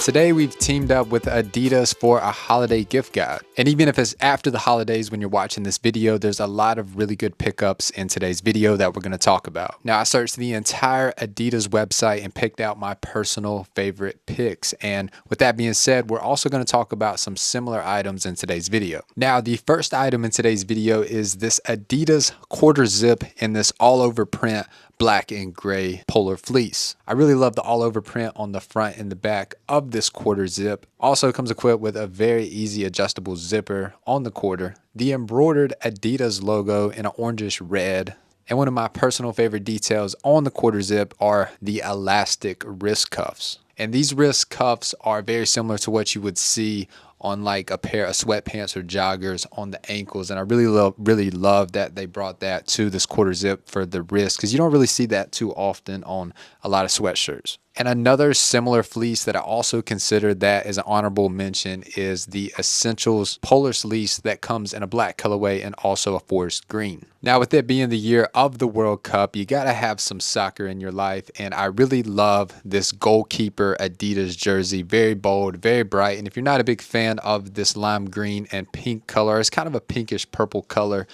Today we've teamed up with Adidas for a holiday gift guide. And even if it's after the holidays when you're watching this video, there's a lot of really good pickups in today's video that we're going to talk about. Now, I searched the entire Adidas website and picked out my personal favorite picks. And with that being said, we're also going to talk about some similar items in today's video. Now, the first item in today's video is this Adidas quarter zip in this all over print black and gray polar fleece. I really love the all over print on the front and the back of this quarter zip. Also comes equipped with a very easy adjustable zipper on the quarter, the embroidered Adidas logo in an orangish red, and one of my personal favorite details on the quarter zip are the elastic wrist cuffs. And these wrist cuffs are very similar to what you would see on like a pair of sweatpants or joggers on the ankles. And I really love that they brought that to this quarter zip for the wrist, because you don't really see that too often on a lot of sweatshirts. And another similar fleece that I also consider that as an honorable mention is the Essentials polar fleece that comes in a black colorway and also a forest green. Now, with it being the year of the World Cup, you gotta have some soccer in your life, and I really love this goalkeeper Adidas jersey. Very bold, very bright, and if you're not a big fan of this lime green and pink color, it's kind of a pinkish purple color,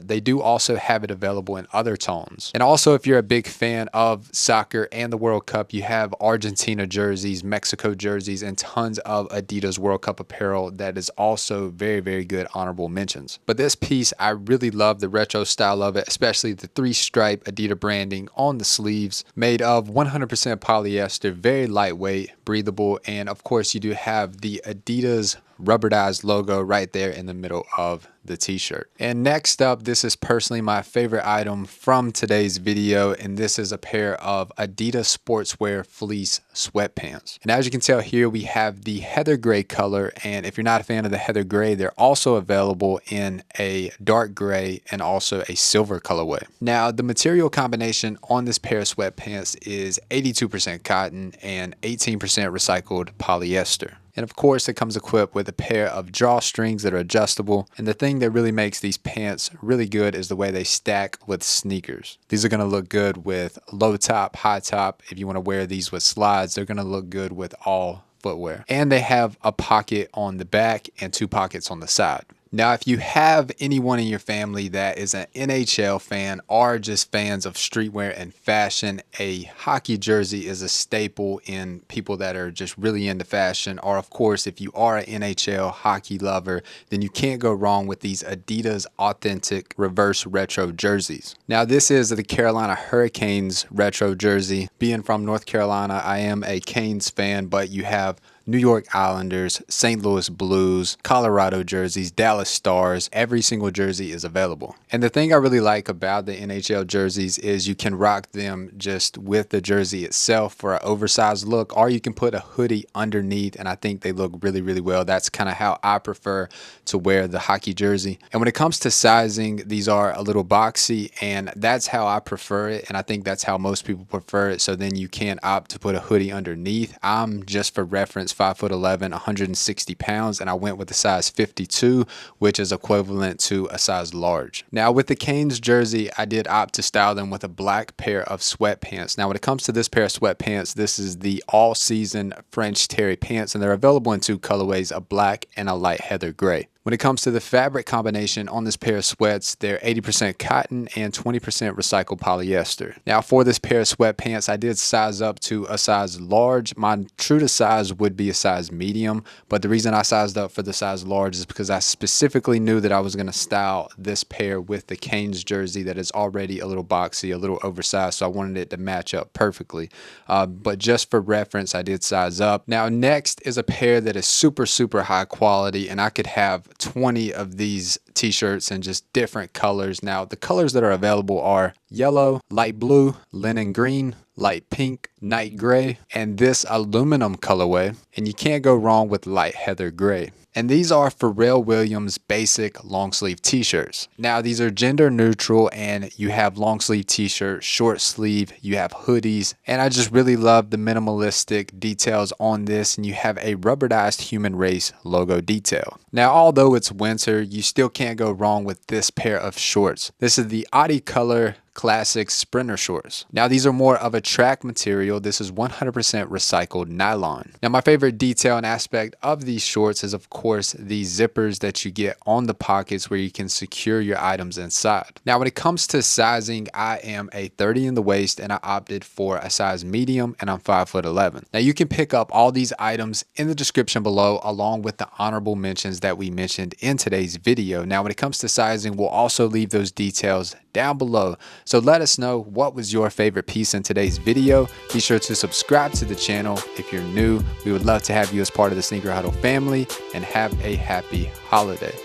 they do also have it available in other tones. And also, if you're a big fan of soccer and the World Cup, you have Argentina jerseys, Mexico jerseys, and tons of Adidas World Cup apparel that is also very good honorable mentions. But this piece, I really love the retro style of it, especially the 3-stripe Adidas branding on the sleeves, made of 100% polyester, very lightweight, breathable, and of course you do have the Adidas rubberized logo right there in the middle of the t-shirt. And next up, this is personally my favorite item from today's video, and this is a pair of Adidas sportswear fleece sweatpants. And as you can tell here, we have the heather gray color, and if you're not a fan of the heather gray, they're also available in a dark gray and also a silver colorway. Now, the material combination on this pair of sweatpants is 82% cotton and 18% recycled polyester. And of course, it comes equipped with a pair of drawstrings that are adjustable. And the thing that really makes these pants really good is the way they stack with sneakers. These are going to look good with low top, high top. If you want to wear these with slides, they're going to look good with all footwear. And they have a pocket on the back and 2 pockets on the side. Now, if you have anyone in your family that is an NHL fan or just fans of streetwear and fashion, a hockey jersey is a staple in people that are just really into fashion. Or of course, if you are an NHL hockey lover, then you can't go wrong with these Adidas authentic reverse retro jerseys. Now, this is the Carolina Hurricanes retro jersey. Being from North Carolina, I am a Canes fan, but you have New York Islanders, St. Louis Blues, Colorado jerseys, Dallas Stars. Every single jersey is available. And the thing I really like about the NHL jerseys is you can rock them just with the jersey itself for an oversized look, or you can put a hoodie underneath, and I think they look really well. That's kind of how I prefer to wear the hockey jersey. And when it comes to sizing, these are a little boxy, and that's how I prefer it, and I think that's how most people prefer it. So then you can opt to put a hoodie underneath. I'm, just for reference, 5'11", 160 pounds, and I went with a size 52, which is equivalent to a size large. Now, with the Canes jersey, I did opt to style them with a black pair of sweatpants. Now, when it comes to this pair of sweatpants, this is the all-season French terry pants, and they're available in 2 colorways, a black and a light heather gray. When it comes to the fabric combination on this pair of sweats, they're 80% cotton and 20% recycled polyester. Now, for this pair of sweatpants, I did size up to a size large. My true to size would be a size medium, but the reason I sized up for the size large is because I specifically knew that I was going to style this pair with the Canes jersey that is already a little boxy, a little oversized, so I wanted it to match up perfectly. But just for reference, I did size up. Now, next is a pair that is super high quality, and I could have 20 of these t-shirts in just different colors. Now, the colors that are available are yellow, light blue, linen green, light pink, night gray, and this aluminum colorway. And you can't go wrong with light heather gray. And these are Pharrell Williams basic long sleeve t-shirts. Now, these are gender neutral, and you have long sleeve t-shirts, short sleeve, you have hoodies, and I just really love the minimalistic details on this, and you have a rubberized Humanrace logo detail. Now, although it's winter, you still can't go wrong with this pair of shorts. This is the ADICOLor classic sprinter shorts. Now these are more of a track material. This is 100% recycled nylon. Now my favorite detail and aspect of these shorts is of course the zippers that you get on the pockets where you can secure your items inside. Now when it comes to sizing, I am a 30 in the waist and I opted for a size medium and I'm 5'11". Now you can pick up all these items in the description below along with the honorable mentions that we mentioned in today's video. Now when it comes to sizing, we'll also leave those details down below. So let us know what was your favorite piece in today's video. Be sure to subscribe to the channel if you're new. We would love to have you as part of the Sneaker Huddle family, and have a happy holiday.